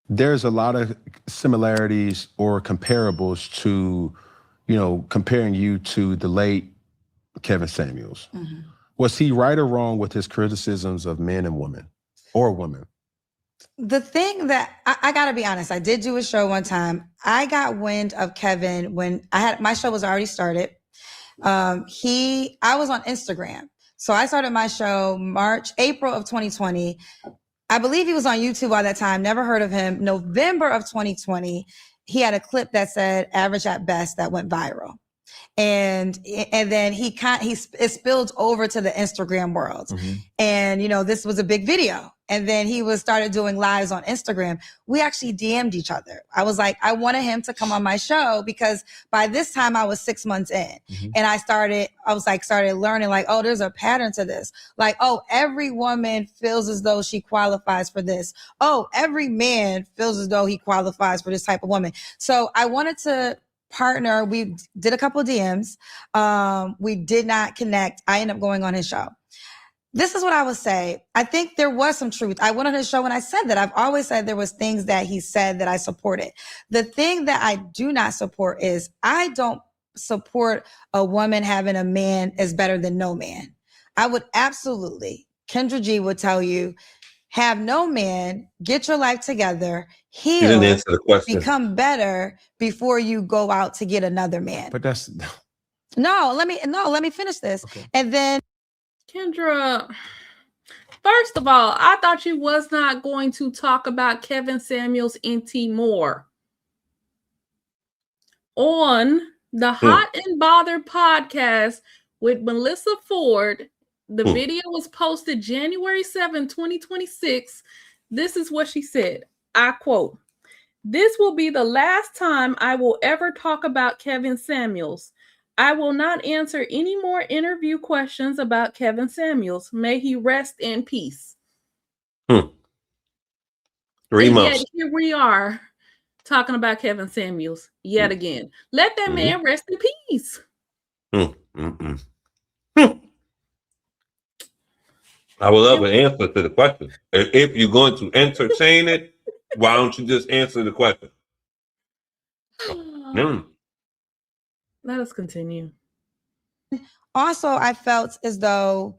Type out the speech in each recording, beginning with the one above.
there's a lot of similarities or comparables to, comparing you to the late Kevin Samuels. Mm-hmm. Was he right or wrong with his criticisms of men and women or women? The thing that I got to be honest, I did do a show one time. I got wind of Kevin when my show was already started. I was on Instagram. So I started my show April of 2020. I believe he was on YouTube by that time. Never heard of him. November of 2020, he had a clip that said average at best that went viral. And then it spilled over to the Instagram world. Mm-hmm. And, this was a big video. And then he started doing lives on Instagram. We actually DM'd each other. I was like, I wanted him to come on my show because by this time I was 6 months in. Mm-hmm. And I started learning like, oh, there's a pattern to this. Like, oh, every woman feels as though she qualifies for this. Oh, every man feels as though he qualifies for this type of woman. So I wanted to partner. We did a couple of DMs. We did not connect. I ended up going on his show. This is what I would say. I think there was some truth. I went on his show and I said that. I've always said there was things that he said that I supported. The thing that I do not support is I don't support a woman having a man is better than no man. I would absolutely, Kendra G would tell you, have no man, get your life together, heal, become better before you go out to get another man. But that's let me finish this. Okay. And then Kendra, first of all, I thought you was not going to talk about Kevin Samuels anymore. On the Hot and Bothered podcast with Melissa Ford, the video was posted January 7, 2026. This is what she said. I quote, "This will be the last time I will ever talk about Kevin Samuels. I will not answer any more interview questions about Kevin Samuels. May he rest in peace." 3 months. Yet here we are talking about Kevin Samuels yet again. Let that man rest in peace. I would love an answer to the question. If you're going to entertain it, why don't you just answer the question? Let us continue. Also, I felt as though,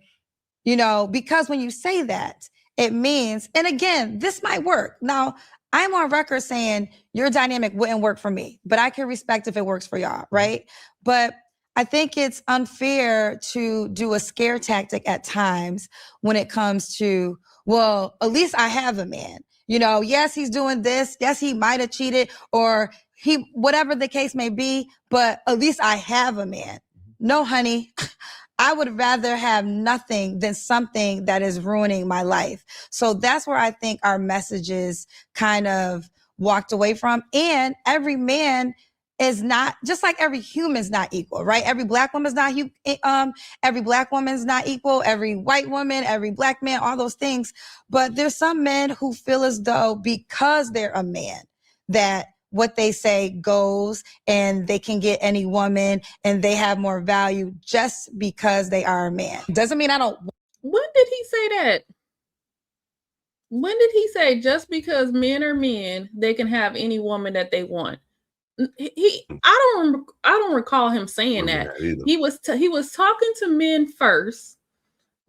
because when you say that, it means, and again, this might work. Now, I'm on record saying your dynamic wouldn't work for me, but I can respect if it works for y'all, right? But I think it's unfair to do a scare tactic at times when it comes to, well, at least I have a man. Yes, he's doing this. Yes, he might have cheated or whatever the case may be, but at least I have a man. No, honey, I would rather have nothing than something that is ruining my life. So that's where I think our messages kind of walked away from. And every man is not, just like every human's not equal, right? Every black woman's not every black woman's not equal, every white woman, every black man, all those things. But there's some men who feel as though because they're a man, that what they say goes and they can get any woman and they have more value just because they are a man. Doesn't mean I don't. When did he say that? When did he say just because men are men, they can have any woman that they want? I don't recall him saying that. He was talking to men first,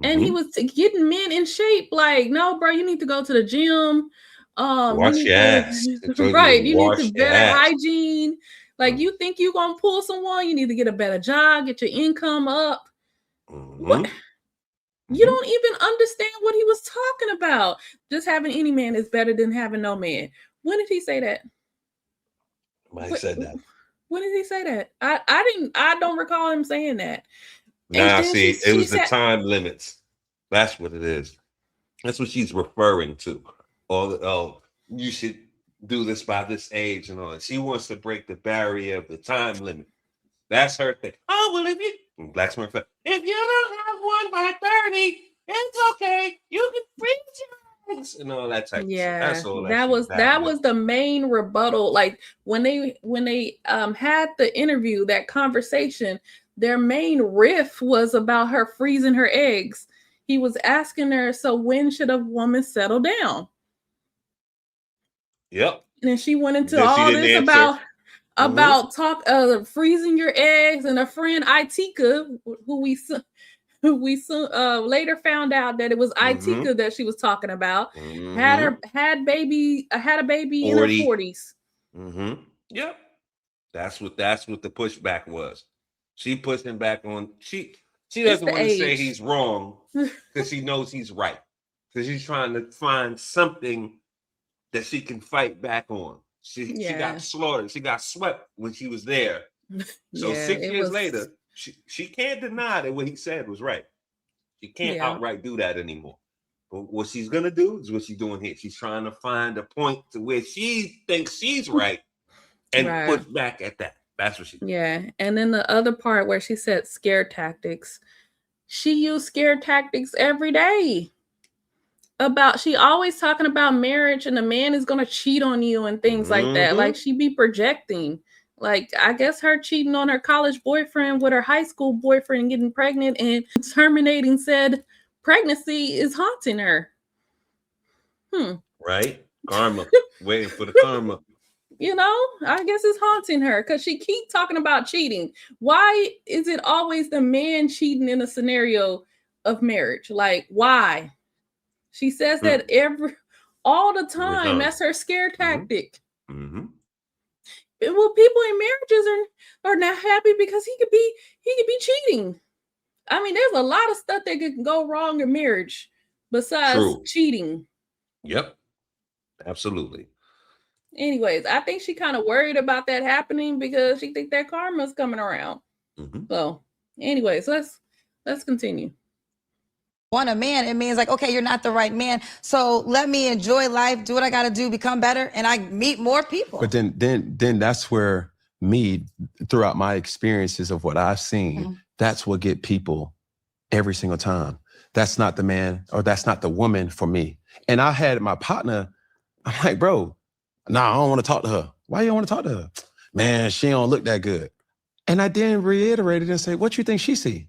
and he was getting men in shape. Like, no, bro, you need to go to the gym. Wash your ass. Right, you need to better hygiene. Like, you think you're gonna pull someone, you need to get a better job, get your income up. What? You don't even understand what he was talking about. Just having any man is better than having no man. When did he say that? Mike said that. When did he say that? I don't recall him saying that. Nah, see, it was the time limits. That's what it is. That's what she's referring to. You should do this by this age and all that. She wants to break the barrier of the time limit. That's her thing. Oh, well, Blacksmith, if you don't have one by 30, it's okay. You can freeze your eggs and all that type of stuff. That's all that was the main rebuttal. Like when they had the interview, that conversation, their main riff was about her freezing her eggs. He was asking her, so when should a woman settle down? Yep. And then she went into Then she all didn't this answer. about freezing your eggs, and a friend Itika, who we later found out that it was Itika that she was talking about, had a baby in her 40s. Yep. That's what the pushback was. She pushing back on she doesn't want to say he's wrong because she knows he's right. Because she's trying to find something that she can fight back on. She got slaughtered. She got swept when she was there. So 6 years later, she can't deny that what he said was right. She can't outright do that anymore. But what she's gonna do is what she's doing here. She's trying to find a point to where she thinks she's right and push back at that. That's what she did. Yeah. And then the other part where she said scare tactics. She used scare tactics every day. She always talking about marriage and the man is gonna cheat on you and things like that. Like she be projecting. Like I guess her cheating on her college boyfriend with her high school boyfriend, getting pregnant and terminating said pregnancy is haunting her. Right? Karma. Waiting for the karma. You know, I guess it's haunting her because she keeps talking about cheating. Why is it always the man cheating in a scenario of marriage? Like, why? She says that all the time. That's her scare tactic. Well, people in marriages are not happy because he could be cheating. I mean, there's a lot of stuff that could go wrong in marriage besides cheating. Yep. Absolutely. Anyways, I think she kind of worried about that happening because she think that karma's coming around. So, anyways, let's continue. Want a man, it means like, okay, you're not the right man. So let me enjoy life, do what I got to do, become better, and I meet more people. But then that's where me, throughout my experiences of what I've seen, that's what get people every single time. That's not the man or that's not the woman for me. And I had my partner, I'm like, bro, nah, I don't want to talk to her. Why you don't want to talk to her? Man, she don't look that good. And I then reiterated and say, what you think she see?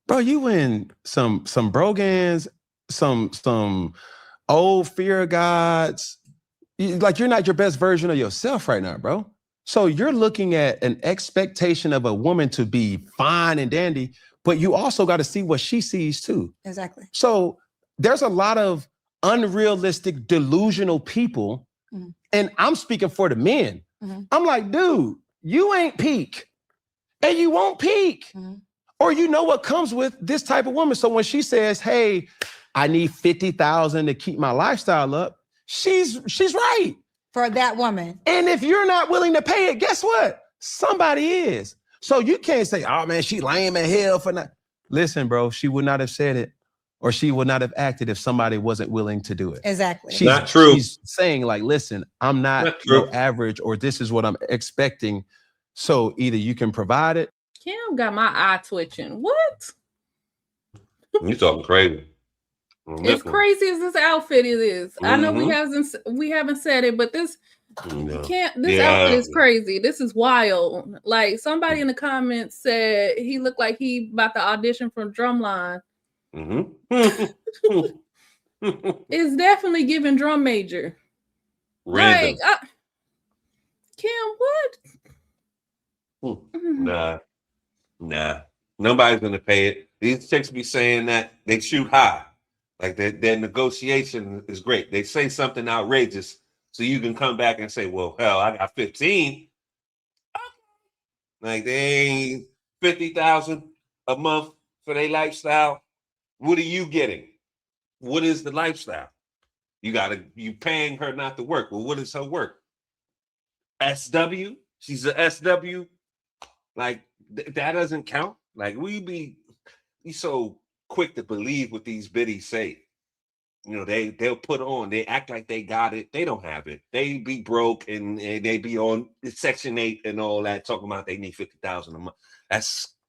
Bro, you in some brogans, some old fear of gods. Like you're not your best version of yourself right now, bro. So you're looking at an expectation of a woman to be fine and dandy, but you also got to see what she sees too. Exactly. So there's a lot of unrealistic, delusional people. And I'm speaking for the men. I'm like, dude, you ain't peak and you won't peak. Or you know what comes with this type of woman. So when she says, hey, I need $50,000 to keep my lifestyle up, she's right. For that woman. And if you're not willing to pay it, guess what? Somebody is. So you can't say, oh man, she lame as hell for not. Listen, bro, she would not have said it or she would not have acted if somebody wasn't willing to do it. Exactly. She's not true. She's saying like, listen, I'm not no average or this is what I'm expecting. So either you can provide it. Kim got my eye twitching. What? You talking crazy. As crazy as this outfit is. I know we haven't said it, but this outfit is crazy. This is wild. Like somebody in the comments said he looked like he about to audition for Drumline. It's definitely giving drum major. Random. Like, Kim, what? Nah. Nobody's gonna pay it. These chicks be saying that they shoot high. Like their negotiation is great. They say something outrageous so you can come back and say, well, hell, I got 15. Like they ain't 50,000 a month for their lifestyle. What are you getting? What is the lifestyle? You paying her not to work. Well, what is her work? SW? She's a SW. Like that doesn't count. Like we be so quick to believe what these biddies say. You know, they'll put on, they act like they got it. They don't have it. They be broke and they be on Section 8 and all that, talking about they need 50,000 a month.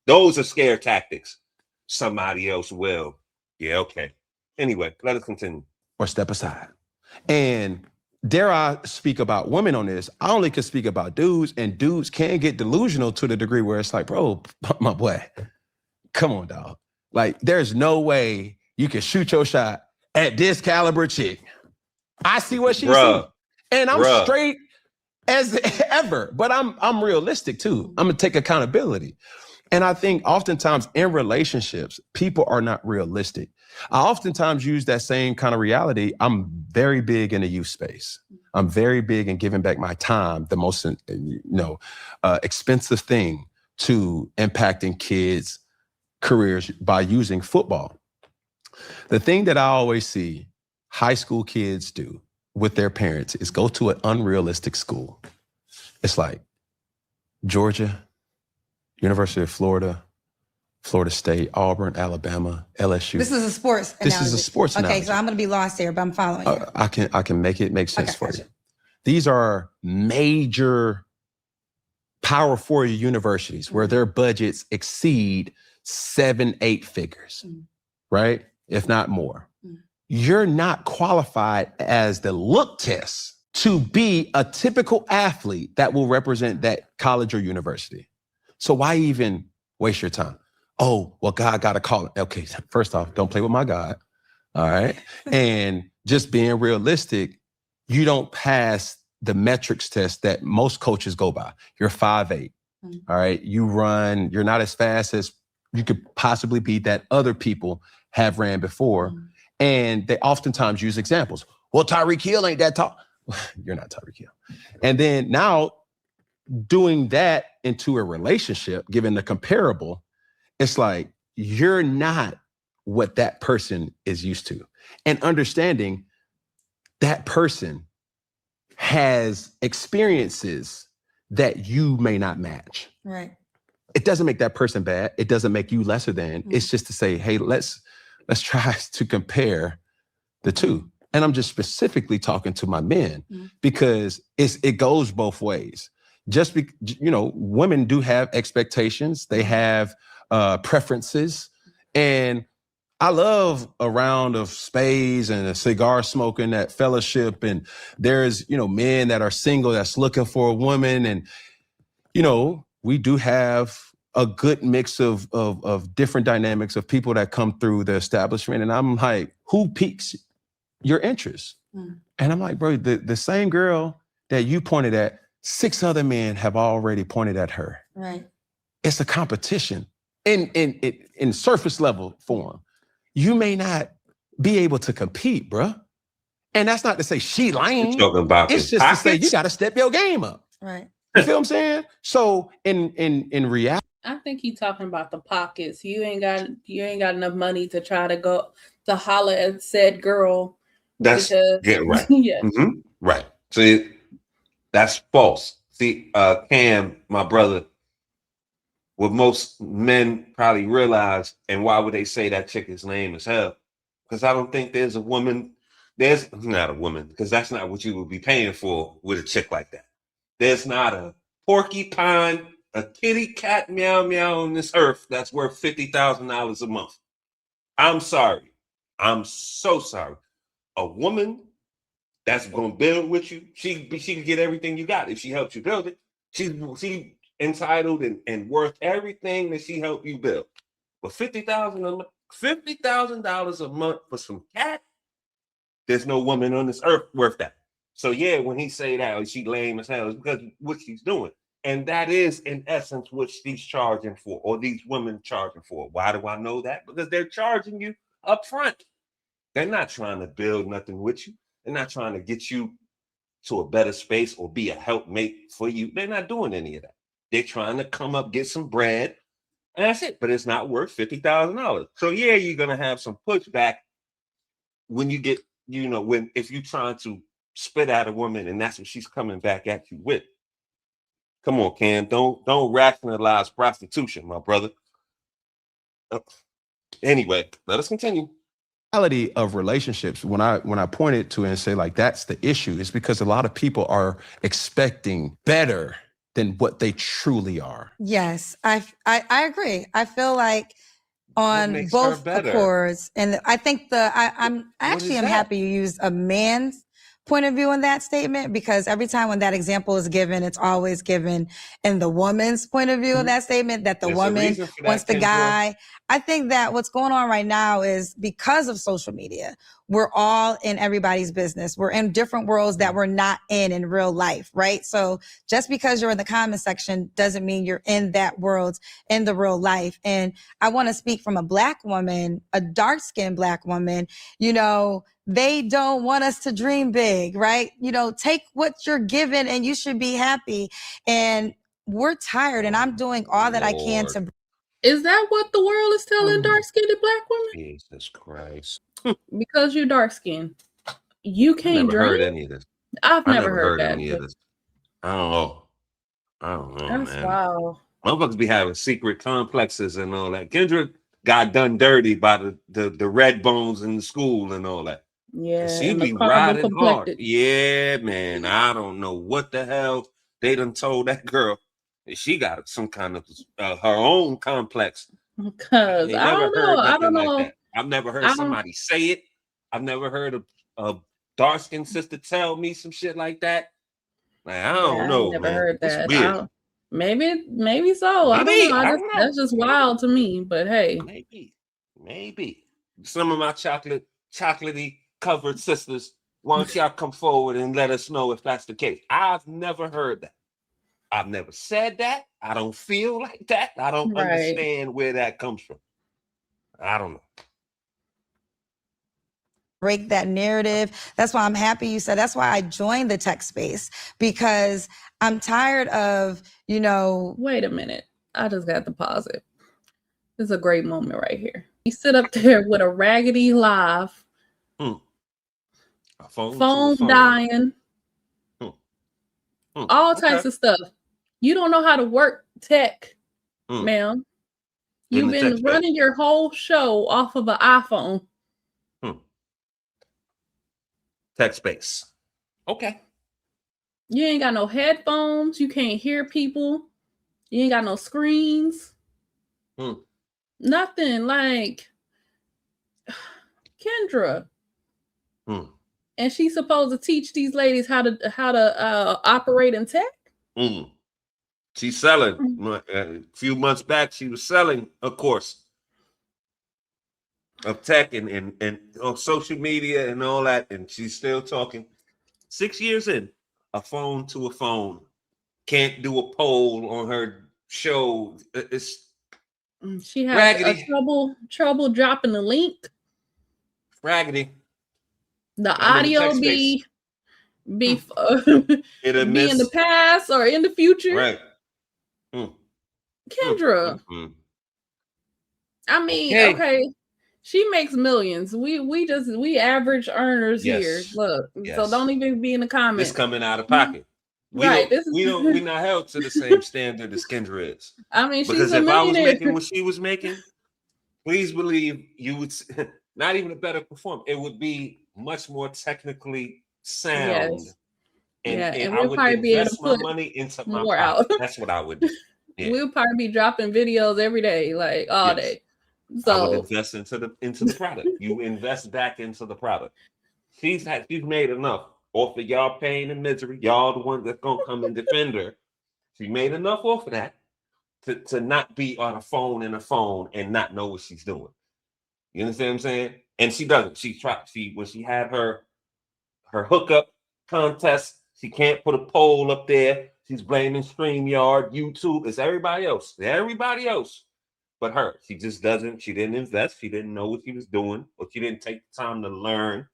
Those are scare tactics. Somebody else will. Yeah, okay. Anyway, let us continue. Or step aside. And dare I speak about women on this, I only can speak about dudes, and dudes can get delusional to the degree where it's like, bro, my boy, come on, dog. Like, there's no way you can shoot your shot at this caliber chick. I see what she sees. And I'm Bruh. straight as ever, but I'm realistic too. I'm gonna take accountability. And I think oftentimes in relationships, people are not realistic. I oftentimes use that same kind of reality. I'm very big in the youth space. I'm very big in giving back my time, the most expensive thing to impacting kids' careers by using football. The thing that I always see high school kids do with their parents is go to an unrealistic school. It's like Georgia, University of Florida, Florida State, Auburn, Alabama, LSU. This is a sports analogy. This is a sports analogy. Okay, so I'm going to be lost here, but I'm following you. I can make it make sense for gotcha. you. These are major Power 4 universities where their budgets exceed 7-8 figures, right? If not more. You're not qualified as the look test to be a typical athlete that will represent that college or university. So why even waste your time? Oh, well, God got to call it. Okay, first off, don't play with my God. All right. And just being realistic, you don't pass the metrics test that most coaches go by. You're 5'8". All right. You run, you're not as fast as you could possibly be that other people have ran before. And they oftentimes use examples. Well, Tyreek Hill ain't that tall. You're not Tyreek Hill. And then now doing that into a relationship, given the comparable, it's like, you're not what that person is used to. And understanding that person has experiences that you may not match. Right. It doesn't make that person bad. It doesn't make you lesser than. It's just to say, hey, let's try to compare the two. And I'm just specifically talking to my men because it goes both ways. Just women do have expectations. They have preferences. And I love a round of spades and a cigar smoking, that fellowship. And there's, men that are single that's looking for a woman. And, we do have a good mix of different dynamics of people that come through the establishment. And I'm like, who piques your interest? And I'm like, bro, the same girl that you pointed at, 6 other men have already pointed at her. Right. It's a competition in surface level form. You may not be able to compete, bro. And that's not to say she lying. You're talking about it's just pockets? To say you got to step your game up. Right. You feel what I'm saying? So in reality, I think he's talking about the pockets. You ain't got enough money to try to go to holler at said girl. That's right. Yeah. Right. So that's false. See, Cam, my brother, what most men probably realize, and why would they say that chick is lame as hell? Because I don't think there's not a woman, because that's not what you would be paying for with a chick like that. There's not a porcupine, a kitty cat meow meow on this earth that's worth $50,000 a month. I'm sorry. I'm so sorry. A woman that's going to build with you, she can get everything you got if she helps you build it. She's entitled and worth everything that she helped you build. But $50,000 a month for some cat, there's no woman on this earth worth that. So yeah, when he say that, she lame as hell, it's because what she's doing. And that is, in essence, what she's charging for, or these women charging for. Why do I know that? Because they're charging you up front. They're not trying to build nothing with you. They're not trying to get you to a better space or be a helpmate for you. They're not doing any of that. They're trying to come up, get some bread, and that's it. But it's not worth $50,000. So yeah, you're gonna have some pushback when you get, if you're trying to spit at a woman and that's what she's coming back at you with. Come on, Cam. Don't rationalize prostitution, my brother. Anyway, let us continue. Reality of relationships, when I point it to it and say like that's the issue, is because a lot of people are expecting better than what they truly are. Yes, I agree. I feel like on both accords, and I think I actually am happy you use a man's point of view in that statement, because every time when that example is given, it's always given in the woman's point of view of that statement, that the woman wants the guy. I think that what's going on right now is because of social media, we're all in everybody's business. We're in different worlds that we're not in real life, right? So just because you're in the comment section doesn't mean you're in that world, in the real life. And I want to speak from a Black woman, a dark-skinned Black woman. You know, they don't want us to dream big, right? You know, take what you're given and you should be happy. And we're tired, and I'm doing all that I can to. Is that what the world is telling dark-skinned Black women? Jesus Christ. Because you're dark-skinned, you can't I've never dream? heard any of this. I've never heard any of this. I don't know. That's man. wild. Motherfuckers be having secret complexes and all that. Kendra got done dirty by the red bones in the school and all that. Yeah, she be riding hard. Yeah, man. I don't know what the hell they done told that girl. She got some kind of her own complex. Because I don't know. Like that. I've never heard somebody say it. I've never heard a dark-skinned sister tell me some shit like that. Like, I don't know. Never heard that. Maybe so. I don't know. That's just wild to me. But hey, maybe some of my chocolatey covered sisters, why don't y'all come forward and let us know if that's the case? I've never heard that. I've never said that. I don't feel like that. I don't understand where that comes from. I don't know. Break that narrative. That's why I'm happy you said. That's why I joined the tech space, because I'm tired of, you know. Wait a minute. I just got to pause it. This is a great moment right here. You sit up there with a raggedy live. A phone dying. All types of stuff. You don't know how to work tech, ma'am. You've been running your whole show off of an iPhone. Tech space. Okay. You ain't got no headphones. You can't hear people. You ain't got no screens. Nothing. Like Kendra. And she's supposed to teach these ladies how to operate in tech. She's selling. A few months back, she was selling a course of tech and on social media and all that, and she's still talking. 6 years in, a phone to a phone, can't do a poll on her show. She has trouble dropping the link. Raggedy. The audio be in the past or in the future. Right. Kendra. I mean, okay. She makes millions. We average earners here. Look, so don't even be in the comments. It's coming out of pocket. We're not held to the same standard as Kendra is. I mean, because if I was making what she was making, please believe you would not even a better performer. It would be much more technically sound. Yes. And we'll I would probably be able to invest my put money into my more product. out. That's what I would do. Yeah. We'll probably be dropping videos every day, like all day. So I would invest into the product. You invest back into the product. She's made enough off of y'all pain and misery. Y'all the ones that's gonna come and defend her. She made enough off of that to not be on a phone and not know what she's doing. You understand what I'm saying? And she doesn't. When she had her hookup contest, she can't put a poll up there. She's blaming StreamYard, YouTube. It's everybody else. But her. She just doesn't. She didn't invest. She didn't know what she was doing, or she didn't take the time to learn.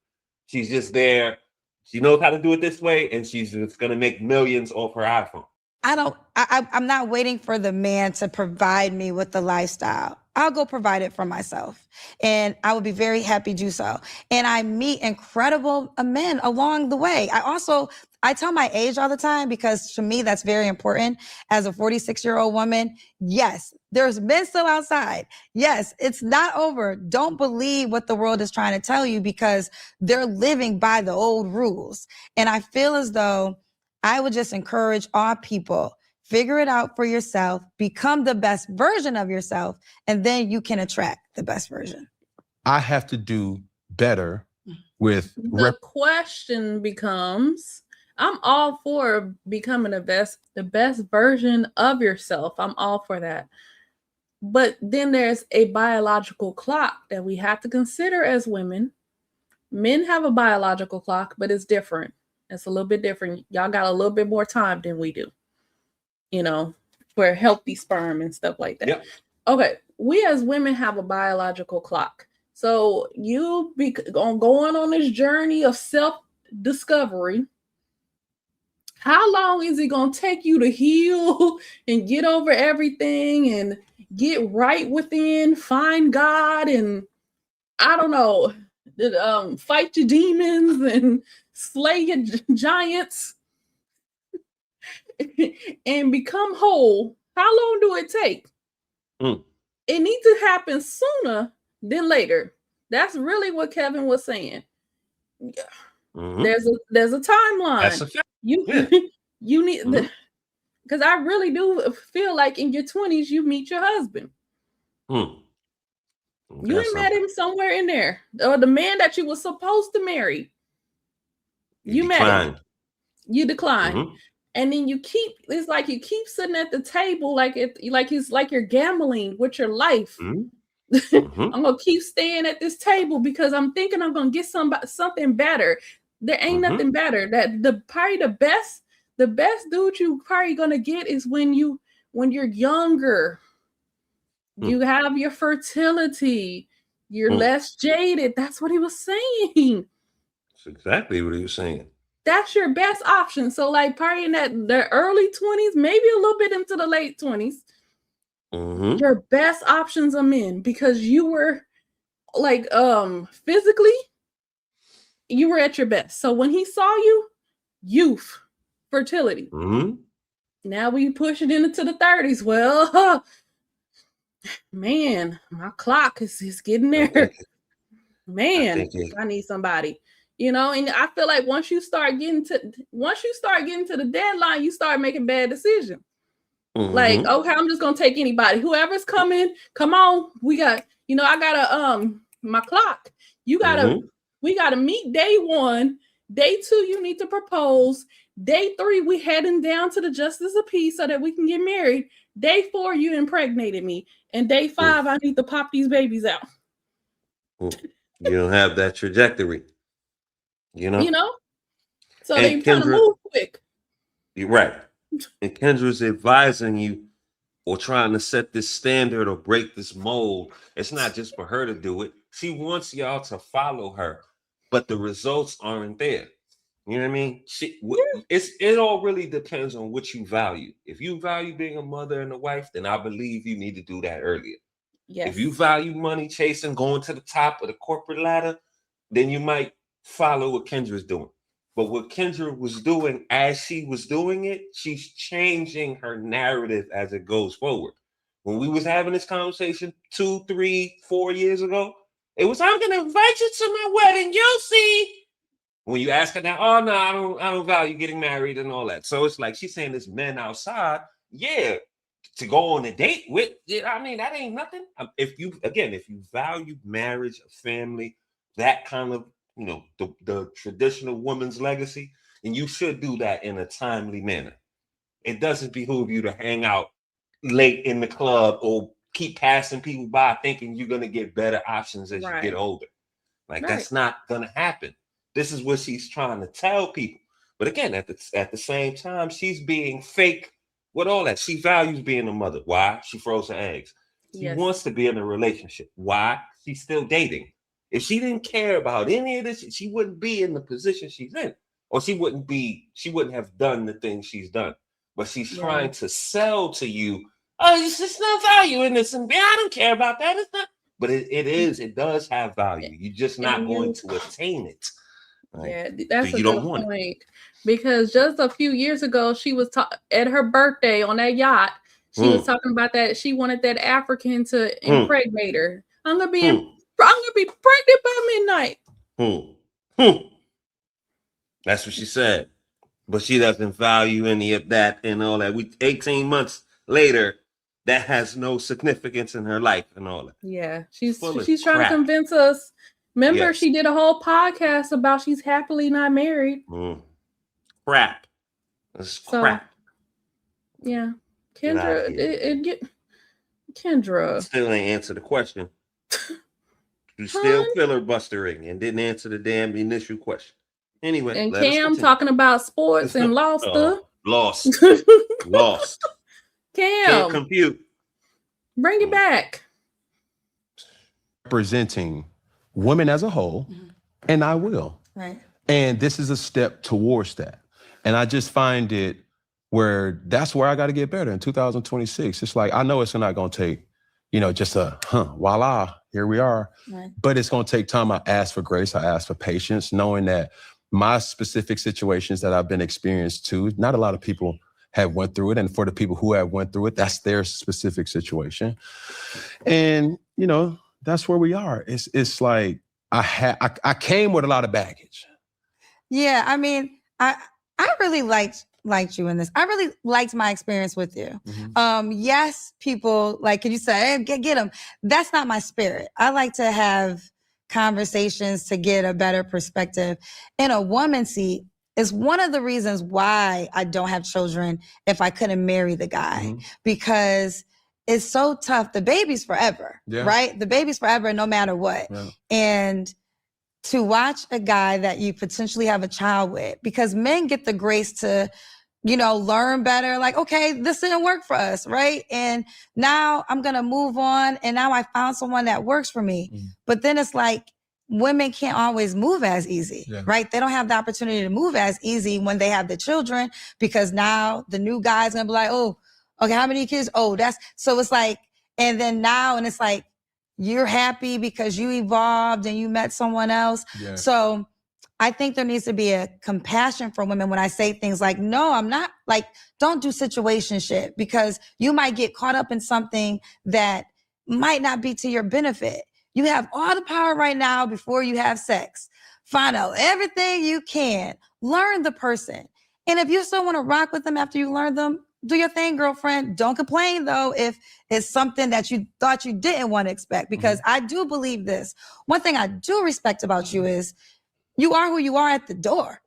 She's just there. She knows how to do it this way, and she's just gonna make millions off her iPhone. I'm not waiting for the man to provide me with the lifestyle. I'll go provide it for myself. And I would be very happy to do so. And I meet incredible men along the way. I tell my age all the time, because to me, that's very important. As a 46-year-old woman, yes, there's men still outside. Yes, it's not over. Don't believe what the world is trying to tell you, because they're living by the old rules. And I feel as though I would just encourage all people, figure it out for yourself, become the best version of yourself, and then you can attract the best version. I have to do better with the question becomes, I'm all for becoming the best version of yourself. I'm all for that. But then there's a biological clock that we have to consider as women. Men have a biological clock, but it's different. It's a little bit different. Y'all got a little bit more time than we do, for healthy sperm and stuff like that. Yep. Okay, we as women have a biological clock. So you be going on this journey of self-discovery. How long is it going to take you to heal and get over everything and get right within, find God, and I don't know, fight your demons and slay your giants and become whole? How long do it take? It needs to happen sooner than later. That's really what Kevin was saying. There's a timeline. That's a fact. You need because I really do feel like in your 20s you meet your husband. You met him somewhere in there, or the man that you were supposed to marry. You met him. You declined. And then it's like you keep sitting at the table like it's like you're gambling with your life. I'm gonna keep staying at this table because I'm thinking I'm gonna get something better. There ain't nothing better. That probably the best dude you probably gonna get is when you're younger. You have your fertility. You're less jaded. That's what he was saying. That's exactly what he was saying. That's your best option. So like probably in the early 20s, maybe a little bit into the late 20s, your best options are men because you were like physically, you were at your best. So when he saw you, youth, fertility. Now we push it into the 30s. Well, man, my clock is getting there. Man, I need somebody. And I feel like once you start getting to the deadline, you start making bad decisions. Like, okay, I'm just gonna take anybody. Whoever's coming, come on. We got, I gotta my clock. We gotta meet day 1. Day 2, you need to propose. Day 3, we heading down to the justice of peace so that we can get married. Day 4, you impregnated me. And day 5, I need to pop these babies out. You don't have that trajectory. So they kind of move quick. You're right. And Kendra's advising you or trying to set this standard or break this mold. It's not just for her to do it. She wants y'all to follow her, but the results aren't there. You know what I mean? It all really depends on what you value. If you value being a mother and a wife, then I believe you need to do that earlier. Yes. If you value money chasing, going to the top of the corporate ladder, then you might follow what Kendra's doing. But what Kendra was doing as she was doing it, she's changing her narrative as it goes forward. When we was having this conversation 2, 3, 4 years ago, it was, I'm gonna invite you to my wedding, you'll see. When you ask her now, oh no, I don't value getting married and all that. So it's like she's saying there's men outside, to go on a date with. I mean, that ain't nothing. If you value marriage, a family, that kind of, the traditional woman's legacy, and you should do that in a timely manner. It doesn't behoove you to hang out late in the club or keep passing people by thinking you're going to get better options as you get older. That's not going to happen. This is what she's trying to tell people. But again, at the same time, she's being fake with all that. She values being a mother. Why? She froze her eggs. She wants to be in a relationship. Why? She's still dating. If she didn't care about any of this, she wouldn't be in the position she's in, or she wouldn't have done the things she's done. But she's trying to sell to you, oh, it's just no value in this, and I don't care about that. It's not, but it does have value. You're just not going to attain it. That's a good point. Because just a few years ago, she was at her birthday on that yacht. She was talking about that she wanted that African to impregnate her. I'm gonna be pregnant by midnight. That's what she said. But she doesn't value any of that and all that. 18 months later, that has no significance in her life and all that. Yeah, she's trying to convince us Remember, she did a whole podcast about she's happily not married. Crap. That's crap. Yeah. Kendra, Kendra. Still ain't answer the question. You still filibustering and didn't answer the damn initial question. Anyway, and Cam talking about sports and lost lost. Cam, can't compute. Bring it back. Representing women as a whole, and I will. Right. And this is a step towards that. And I just find it where that's where I got to get better in 2026. It's like, I know it's not going to take, just voila, here we are. Right. But it's going to take time. I ask for grace. I ask for patience, knowing that my specific situations that I've been experienced to, not a lot of people have went through it. And for the people who have went through it, that's their specific situation. And, that's where we are. It's like I came with a lot of baggage. Yeah, I mean, I really liked you in this. I really liked my experience with you. Yes, people can you say, hey, get them. That's not my spirit. I like to have conversations to get a better perspective. In a woman's seat is one of the reasons why I don't have children if I couldn't marry the guy, because it's so tough. The baby's forever, right? The baby's forever no matter what. Yeah. And to watch a guy that you potentially have a child with, because men get the grace to, learn better. Like, okay, this didn't work for us, right? And now I'm going to move on. And now I found someone that works for me. But then it's like, women can't always move as easy, right? They don't have the opportunity to move as easy when they have the children, because now the new guy's going to be like, oh, okay, how many kids? Oh, so it's like, and then now, and it's like, you're happy because you evolved and you met someone else. Yeah. So I think there needs to be a compassion for women when I say things like, no, I'm not, don't do situationship, because you might get caught up in something that might not be to your benefit. You have all the power right now before you have sex. Find out everything you can. Learn the person. And if you still want to rock with them after you learn them, do your thing, girlfriend. Don't complain, though, if it's something that you thought you didn't want to expect, because I do believe this. One thing I do respect about you is you are who you are at the door.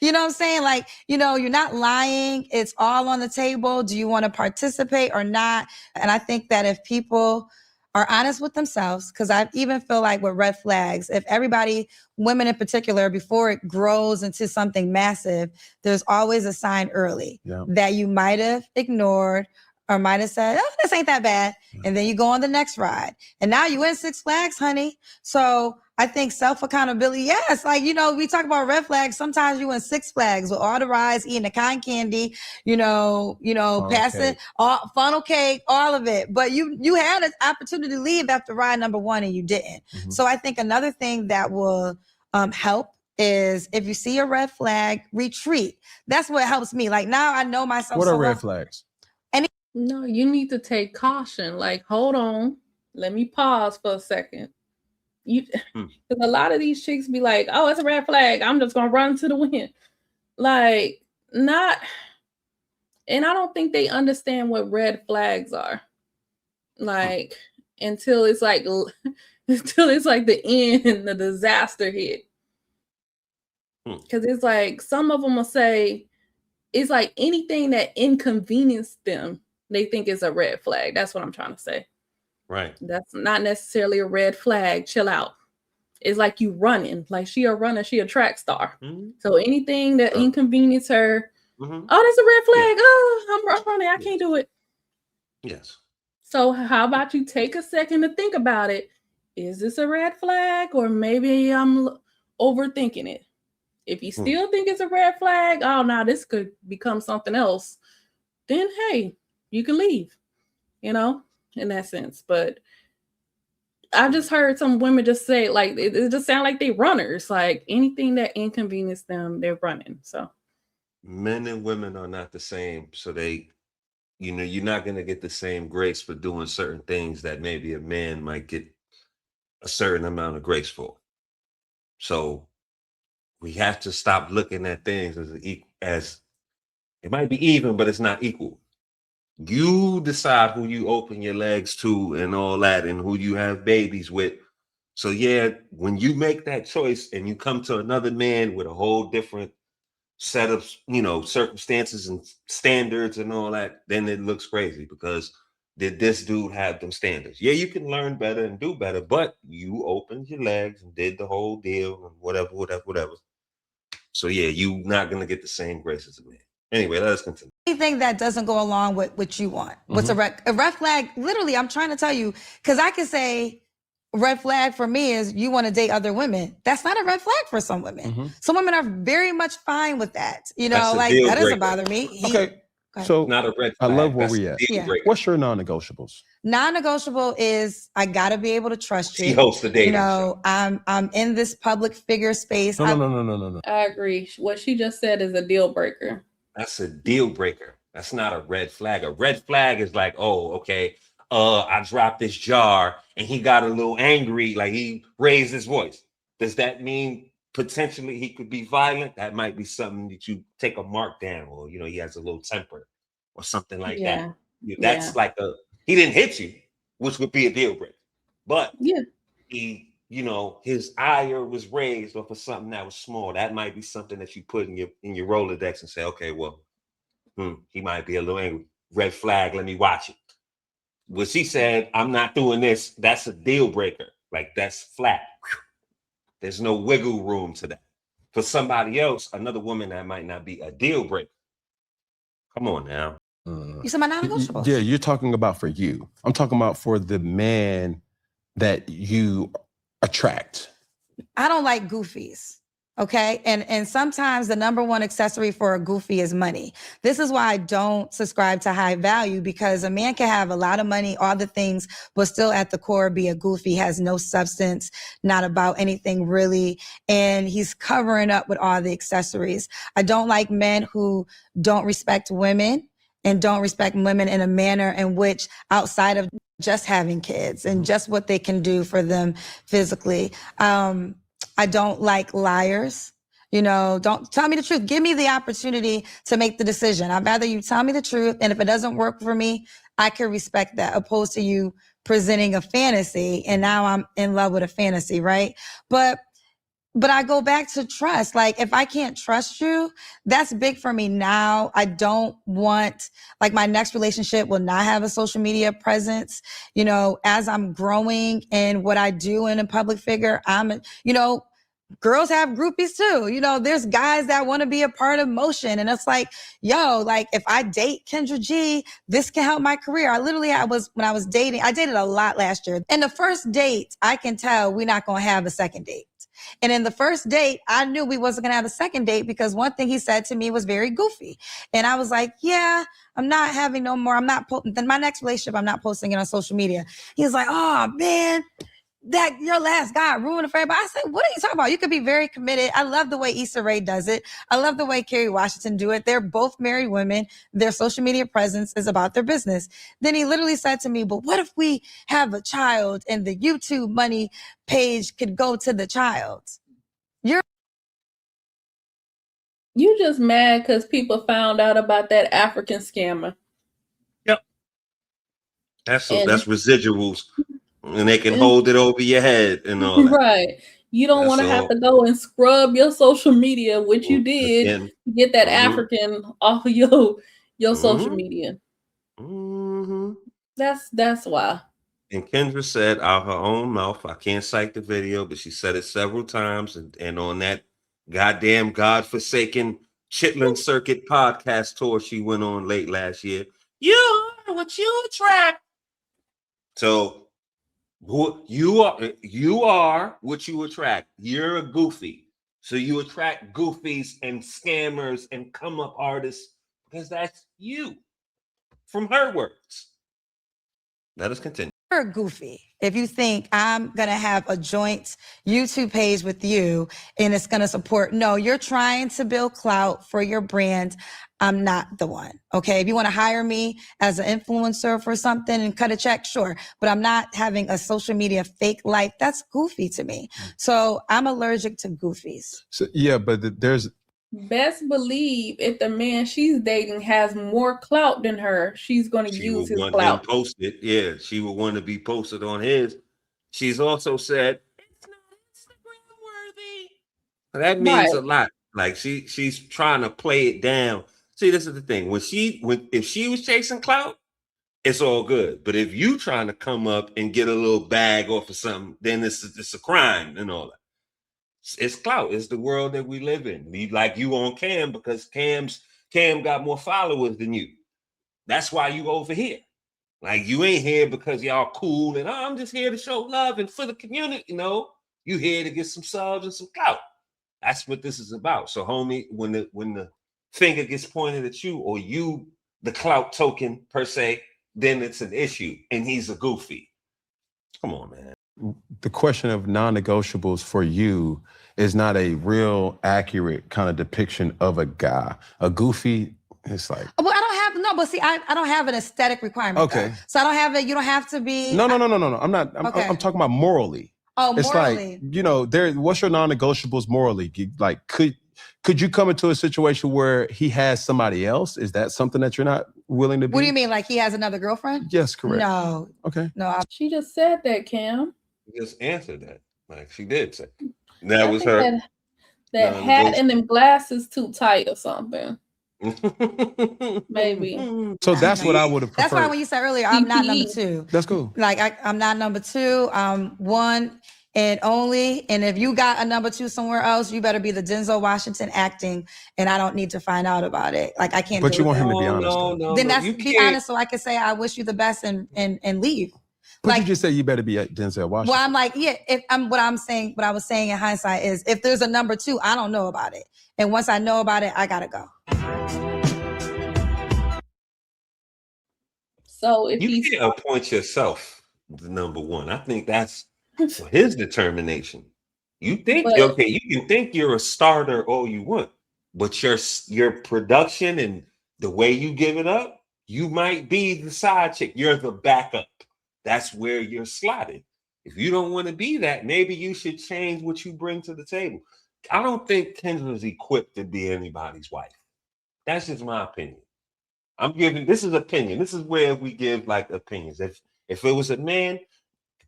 You know what I'm saying? You're not lying. It's all on the table. Do you want to participate or not? And I think that if people are honest with themselves, because I even feel like with red flags, if everybody, women in particular, before it grows into something massive, there's always a sign early that you might have ignored or might have said, oh, this ain't that bad. And then you go on the next ride. And now you in Six Flags, honey. So I think self-accountability, yes. We talk about red flags. Sometimes you in Six Flags with all the rides, eating the cotton candy, passing all funnel cake, all of it. But you had an opportunity to leave after ride number 1 and you didn't. So I think another thing that will help is if you see a red flag, retreat. That's what helps me. Now I know myself. What are red flags? No, you need to take caution. Hold on. Let me pause for a second. Because a lot of these chicks be like, oh, it's a red flag. I'm just going to run to the wind. Not. And I don't think they understand what red flags are. Until it's the end and the disaster hit. Because it's some of them will say, it's anything that inconvenienced them, they think is a red flag. That's what I'm trying to say. Right. That's not necessarily a red flag. Chill out. It's you running. She a runner. She a track star. So anything that inconvenience her, oh, that's a red flag. Oh, I'm running. I can't do it. Yes. So how about you take a second to think about it? Is this a red flag, or maybe I'm overthinking it? If you still think it's a red flag, oh, now this could become something else, then hey, you can leave, in that sense. But I just heard some women just say, it just sound like they runners. Anything that inconvenience them, they're running. So men and women are not the same. So they, you're not going to get the same grace for doing certain things that maybe a man might get a certain amount of grace for. So we have to stop looking at things as it might be even, but it's not equal. You decide who you open your legs to and all that, and who you have babies with. So yeah, when you make that choice and you come to another man with a whole different set of, you know, circumstances and standards and all that, then it looks crazy because did this dude have them standards? Yeah, you can learn better and do better, but you opened your legs and did the whole deal and whatever. So yeah, you not gonna get the same grace as a man. Anyway, let us continue. Anything that doesn't go along with what you want. What's a red flag? Literally, I'm trying to tell you, because I can say red flag for me is you want to date other women. That's not a red flag for some women. Some women are very much fine with that. You know, like that doesn't bother me. Okay. So not a red flag. I love where we at. Yeah. What's your non-negotiables? Non-negotiable is I gotta be able to trust you. She hosts the dating show. I'm in this public figure space. No. I agree. What she just said is a deal breaker. That's a deal breaker. That's not a red flag. A red flag is like, oh, okay, I dropped this jar and he got a little angry, like he raised his voice. Does that mean potentially he could be violent? That might be something that you take a mark down, or you know, he has a little temper or something like that. That's like he didn't hit you, which would be a deal breaker. But he, you know, his ire was raised off of something that was small. That might be something that you put in your Rolodex and say, okay, well, he might be a little angry. Red flag, let me watch it. What she said, I'm not doing this, that's a deal breaker. Like, that's flat. There's no wiggle room to that. For somebody else, another woman, that might not be a deal breaker. Come on now. You said my non-negotiables. Yeah, you're talking about for you. I'm talking about for the man that you attract. I don't like goofies. Okay. And sometimes the number one accessory for a goofy is money. This is why I don't subscribe to high value, because a man can have a lot of money, all the things, but still at the core be a goofy, has no substance, not about anything really. And he's covering up with all the accessories. I don't like men who don't respect women and don't respect women in a manner in which, outside of just having kids and just what they can do for them physically. I don't like liars. You know, don't tell me the truth. Give me the opportunity to make the decision. I'd rather you tell me the truth. And if it doesn't work for me, I can respect that, opposed to you presenting a fantasy and now I'm in love with a fantasy, right? But I go back to trust. Like, if I can't trust you, that's big for me now. I don't want, like, my next relationship will not have a social media presence. You know, as I'm growing in what I do in a public figure, girls have groupies too. You know, there's guys that want to be a part of motion. And it's like, yo, like, if I date Kendra G, this can help my career. When I was dating, I dated a lot last year. And the first date, I can tell we're not going to have a second date. And in the first date, I knew we wasn't going to have a second date because one thing he said to me was very goofy. And I was like, yeah, I'm not having no more. Then my next relationship, I'm not posting it on social media. He was like, oh man, that your last guy ruined it for everybody. I said, what are you talking about? You could be very committed. I love the way Issa Rae does it. I love the way Kerry Washington do it. They're both married women. Their social media presence is about their business. Then he literally said to me, but what if we have a child and the YouTube money page could go to the child? You just mad because people found out about that African scammer. Yep. That's residuals. And they can hold it over your head and all that. Right. You don't want to have to go and scrub your social media, which you did, to get that African off of your social media. That's why. And Kendra said out her own mouth, I can't cite the video, but she said it several times, and on that goddamn godforsaken Chitlin Circuit podcast tour she went on late last year. You are what you attract. So you are what you attract. You're a goofy. So you attract goofies and scammers and come up artists because that's you. From her words. Let us continue. You're goofy if you think I'm going to have a joint YouTube page with you and it's going to support. No, you're trying to build clout for your brand. I'm not the one. Okay. If you want to hire me as an influencer for something and cut a check, sure. But I'm not having a social media fake life. That's goofy to me. So I'm allergic to goofies. So, yeah, but there's. Best believe if the man she's dating has more clout than her, she's going to use his clout. Posted. Yeah, she would want to be posted on his. She's also said, That means a lot. Like she's trying to play it down. See, this is the thing. If she was chasing clout, it's all good. But if you trying to come up and get a little bag off of something, then it's a crime and all that. It's clout. It's the world that we live in. Like you on Cam because Cam got more followers than you. That's why you over here. Like you ain't here because y'all cool and I'm just here to show love and for the community. You here to get some subs and some clout. That's what this is about. So, homie, when the finger gets pointed at you or you the clout token per se, then it's an issue. And he's a goofy. Come on, man. The question of non-negotiables for you is not a real accurate kind of depiction of a guy. A goofy, it's like. Well, but see, I don't have an aesthetic requirement. Okay. Though. So I don't have it. You don't have to be. No. I'm not. I'm talking about morally. Oh, it's morally. Like, what's your non-negotiables morally? Like, could you come into a situation where he has somebody else? Is that something that you're not willing to be? What do you mean? Like he has another girlfriend? Yes, correct. No. Okay. No. She just said that, Cam. Just answered that. Like she did say. That was her. That hat and them glasses too tight or something. Maybe. So that's what I would have preferred. That's why when you said earlier, I'm not number two. That's cool. Like I'm not number two. I'm one and only. And if you got a number two somewhere else, you better be the Denzel Washington acting. And I don't need to find out about it. Like I can't. But you want him to be honest. No. Then that's be honest, so I can say I wish you the best and leave. But like, you just say you better be at Denzel Washington. Well, I'm like, what I was saying in hindsight is if there's a number two, I don't know about it. And once I know about it, I gotta go. So if you can't appoint yourself the number one, I think that's his determination. You think you can think you're a starter all you want, but your production and the way you give it up, you might be the side chick. You're the backup. That's where you're slotted. If you don't want to be that, maybe you should change what you bring to the table. I don't think Kendra's equipped to be anybody's wife. That's just my opinion. This is opinion. This is where we give like opinions. If it was a man,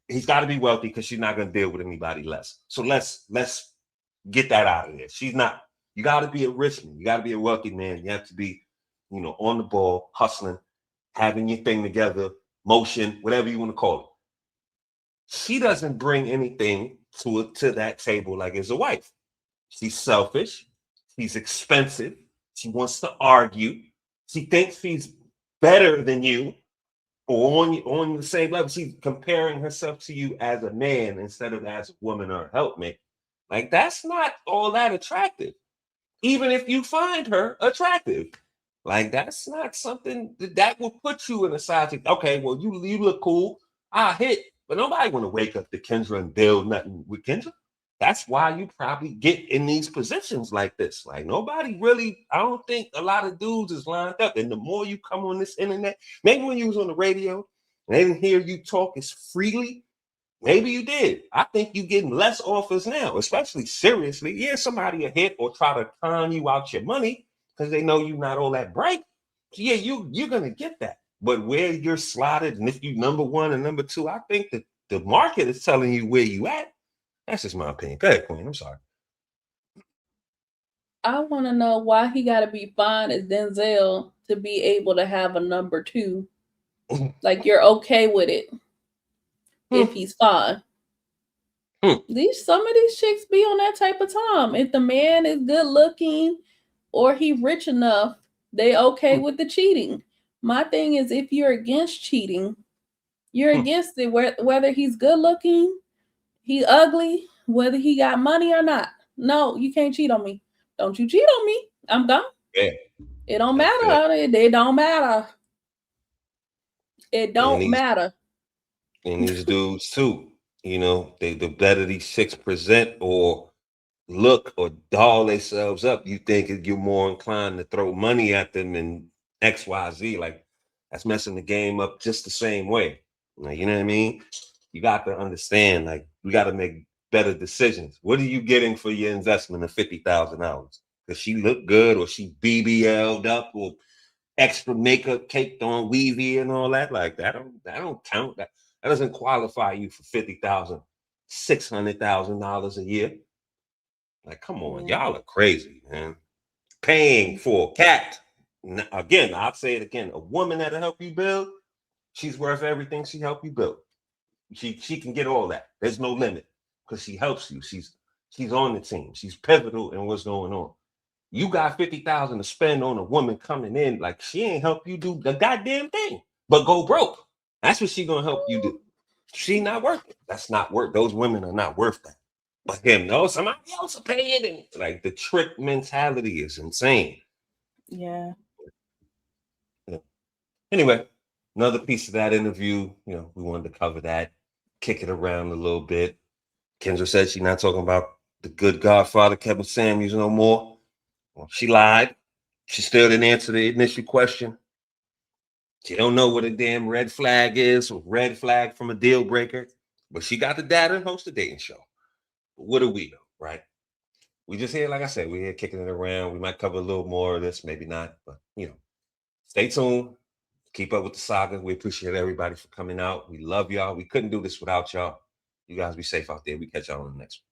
he's got to be wealthy because she's not going to deal with anybody less. So let's get that out of there. She's not. You got to be a rich man. You got to be a wealthy man. You have to be, on the ball, hustling, having your thing together, motion, whatever you want to call it. She doesn't bring anything to that table like as a wife. She's selfish. She's expensive. She wants to argue. She thinks she's better than you or on the same level. She's comparing herself to you as a man instead of as a woman or a helpmate. Like, that's not all that attractive. Even if you find her attractive. Like, that's not something that will put you in a side chick. Okay, well, you look cool. I hit. But nobody want to wake up to Kendra and build nothing with Kendra. That's why you probably get in these positions like this. Like nobody really, I don't think a lot of dudes is lined up. And the more you come on this internet, maybe when you was on the radio and they didn't hear you talk as freely, maybe you did. I think you're getting less offers now, especially seriously. Yeah, somebody will hit or try to con you out your money because they know you're not all that bright. So yeah, you're going to get that. But where you're slotted and if you number one and number two, I think that the market is telling you where you at. That's just my opinion. Go ahead, Queen. I'm sorry. I want to know why he got to be fine as Denzel to be able to have a number two. Like you're okay with it if he's fine. Some of these chicks be on that type of time. If the man is good looking or he rich enough, they okay with the cheating. My thing is if you're against cheating, you're against it whether he's good looking, he ugly, whether he got money or not. No, you can't cheat on me. Don't you cheat on me. I'm gone. Yeah. It don't matter. It don't matter. It don't matter. And these dudes too, the better these chicks present or look or doll themselves up, you think you're more inclined to throw money at them and XYZ. Like that's messing the game up just the same way. Like, you know what I mean? You got to understand, like, we got to make better decisions. What are you getting for your investment of $50,000? Does she look good or she BBL'd up or extra makeup caked on weavy and all that? Like, that don't count. That doesn't qualify you for $50,000, $600,000 a year. Like, come on, y'all are crazy, man. Paying for a cat. Again, I'll say it again. A woman that'll help you build, she's worth everything she helped you build. She can get all that. There's no limit because she helps you. She's on the team. She's pivotal in what's going on. You got $50,000 to spend on a woman coming in, like she ain't help you do the goddamn thing, but go broke. That's what she gonna help you do. She not worth it. That's not worth. Those women are not worth that. But him, no, somebody else will pay it. And like the trick mentality is insane. Yeah. Anyway, another piece of that interview, we wanted to cover that, kick it around a little bit. Kendra said she's not talking about the good Godfather Kevin Samuels no more. Well, she lied. She still didn't answer the initial question. She don't know what a damn red flag is, or red flag from a deal breaker, but she got the data and hosts a dating show. But what do we know, right? We just here, like I said, we're here kicking it around. We might cover a little more of this, maybe not, but stay tuned. Keep up with the saga. We appreciate everybody for coming out. We love y'all. We couldn't do this without y'all. You guys be safe out there. We catch y'all on the next one.